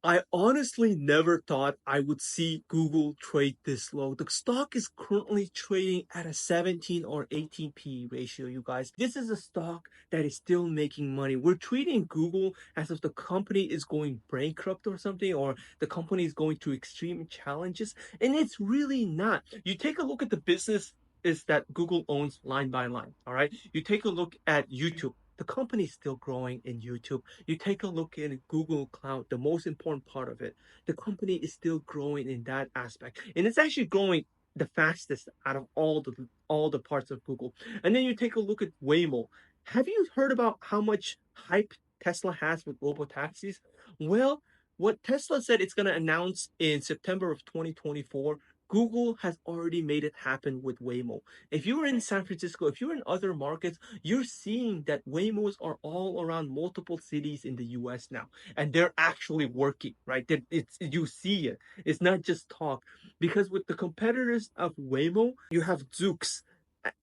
I honestly never thought I would see Google trade this low. The stock is currently trading at a 17 or 18 PE ratio, you guys. This is a stock that is still making money. We're treating Google as if the company is going bankrupt or something, or the company is going through extreme challenges, and it's really not. You take a look at the business is that Google owns line by line, all right? You take a look at YouTube. The company is still growing in YouTube. You take a look in Google Cloud, the most important part of it. The company is still growing in that aspect, and it's actually growing the fastest out of all the parts of Google. And then you take a look at Waymo. Have you heard about how much hype Tesla has with robotaxis? Well, what Tesla said it's going to announce in September of 2024, Google has already made it happen with Waymo. If you're in San Francisco, if you're in other markets, you're seeing that Waymos are all around multiple cities in the US now, and they're actually working, right? It's you see it. It's not just talk. Because with the competitors of Waymo, you have Zoox,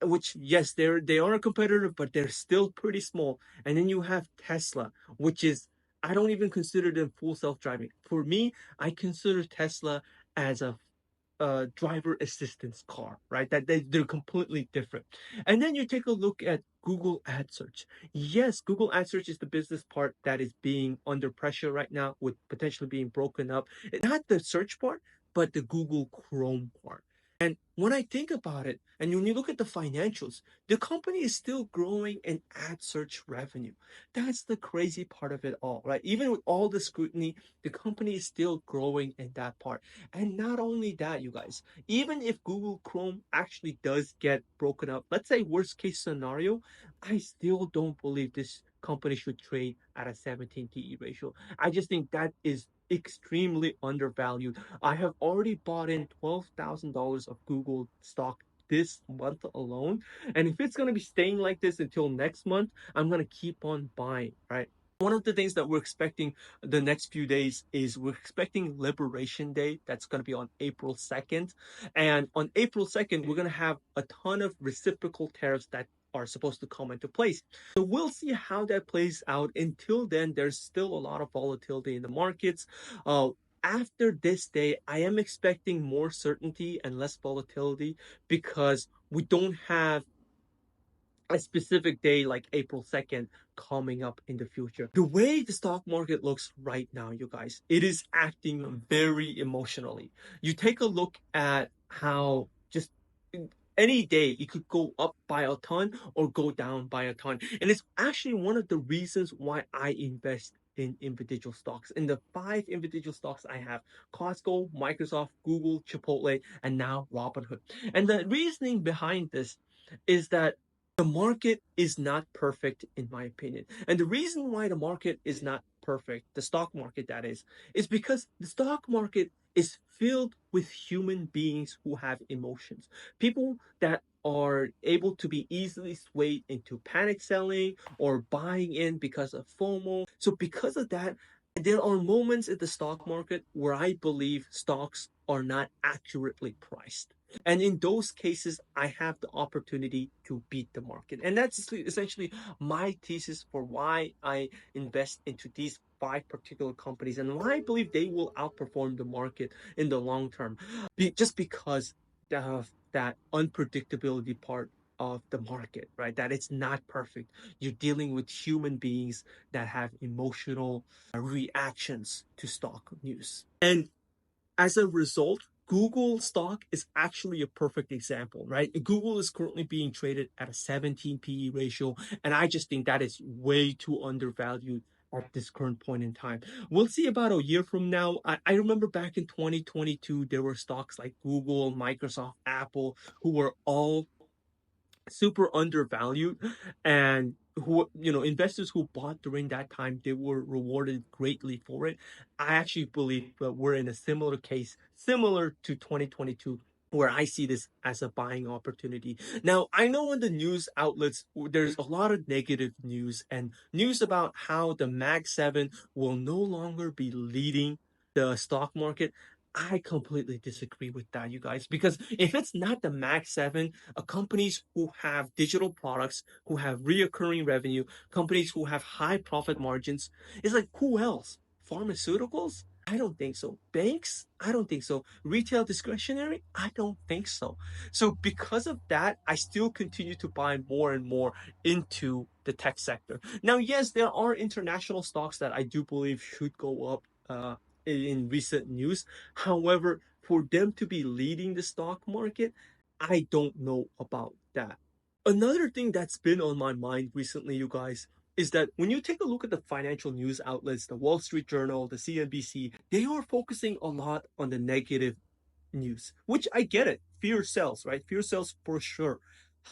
which yes, they are a competitor, but they're still pretty small. And then you have Tesla, which is I don't even consider them full self-driving. For me, I consider Tesla as a driver assistance car, right? That they're completely different. And then you take a look at Google Ad Search. Yes, Google Ad Search is the business part that is being under pressure right now with potentially being broken up. Not the search part, but the Google Chrome part. And when I think about it, and when you look at the financials, the company is still growing in ad search revenue. That's the crazy part of it all, right? Even with all the scrutiny, the company is still growing in that part. And not only that, you guys, even if Google Chrome actually does get broken up, let's say worst case scenario, I still don't believe this company should trade at a 17 PE ratio. I just think that is extremely undervalued. I have already bought in $12,000 of Google stock this month alone. And if it's going to be staying like this until next month, I'm going to keep on buying, right? One of the things that we're expecting the next few days is we're expecting Liberation Day. That's going to be on April 2nd. And on April 2nd, we're going to have a ton of reciprocal tariffs that are supposed to come into place. So we'll see how that plays out. Until then, there's still a lot of volatility in the markets. Uh, After this day, I am expecting more certainty and less volatility because we don't have a specific day like April 2nd coming up in the future. The way the stock market looks right now, you guys, it is acting very emotionally. You take a look at how just any day it could go up by a ton or go down by a ton. And it's actually one of the reasons why I invest in individual stocks. In the five individual stocks I have: Costco, Microsoft, Google, Chipotle, and now Robinhood. And the reasoning behind this is that the market is not perfect, in my opinion. And the reason why the market is not perfect, the stock market that is because the stock market is filled with human beings who have emotions. People that are able to be easily swayed into panic selling or buying in because of FOMO. So, because of that, there are moments in the stock market where I believe stocks are not accurately priced. And in those cases, I have the opportunity to beat the market. And that's essentially my thesis for why I invest into these five particular companies and why I believe they will outperform the market in the long term. Just because of that unpredictability part of the market, right? That it's not perfect. You're dealing with human beings that have emotional reactions to stock news. And as a result, Google stock is actually a perfect example, right? Google is currently being traded at a 17 PE ratio, and I just think that is way too undervalued at this current point in time. We'll see about a year from now. I remember back in 2022, there were stocks like Google, Microsoft, Apple, who were all super undervalued, and who investors who bought during that time, they were rewarded greatly for it. I actually believe that we're in a similar case, similar to 2022, where I see this as a buying opportunity. Now, I know in the news outlets there's a lot of negative news and news about how the Mag 7 will no longer be leading the stock market. I completely disagree with that, you guys, because if it's not the Mag 7, companies who have digital products, who have reoccurring revenue, companies who have high profit margins, it's like who else? Pharmaceuticals? I don't think so. Banks? I don't think so. Retail discretionary? I don't think so. So because of that, I still continue to buy more and more into the tech sector. Now, yes, there are international stocks that I do believe should go up in recent news. However, for them to be leading the stock market, I don't know about that. Another thing that's been on my mind recently, you guys, is that when you take a look at the financial news outlets, the Wall Street Journal, the CNBC, they are focusing a lot on the negative news, which I get it. Fear sells, right? Fear sells for sure.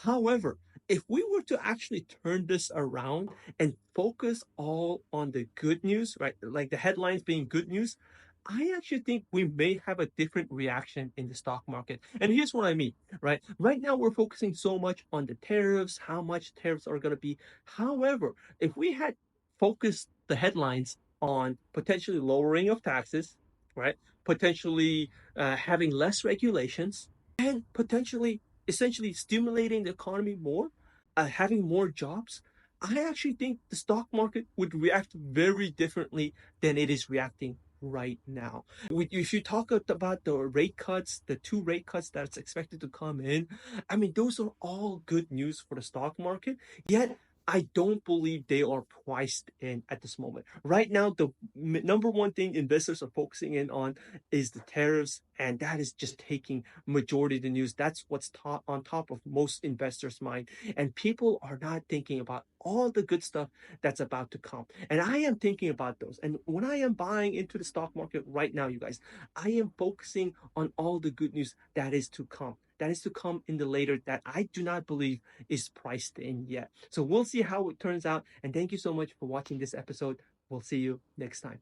However, if we were to actually turn this around and focus all on the good news, right? Like the headlines being good news, I actually think we may have a different reaction in the stock market. And here's what I mean, right? Right now, we're focusing so much on the tariffs, how much tariffs are going to be. However, if we had focused the headlines on potentially lowering of taxes, right? Potentially having less regulations, and potentially essentially stimulating the economy more, having more jobs, I actually think the stock market would react very differently than it is reacting right now. If you talk about the rate cuts, the two rate cuts that's expected to come in, I mean, those are all good news for the stock market. Yet, I don't believe they are priced in at this moment. Right now, the number one thing investors are focusing in on is the tariffs, and that is just taking majority of the news. That's what's on top of most investors' mind, and people are not thinking about all the good stuff that's about to come. And I am thinking about those. And when I am buying into the stock market right now, you guys, I am focusing on all the good news that is to come. That is to come in the later that I do not believe is priced in yet. So we'll see how it turns out. And thank you so much for watching this episode. We'll see you next time.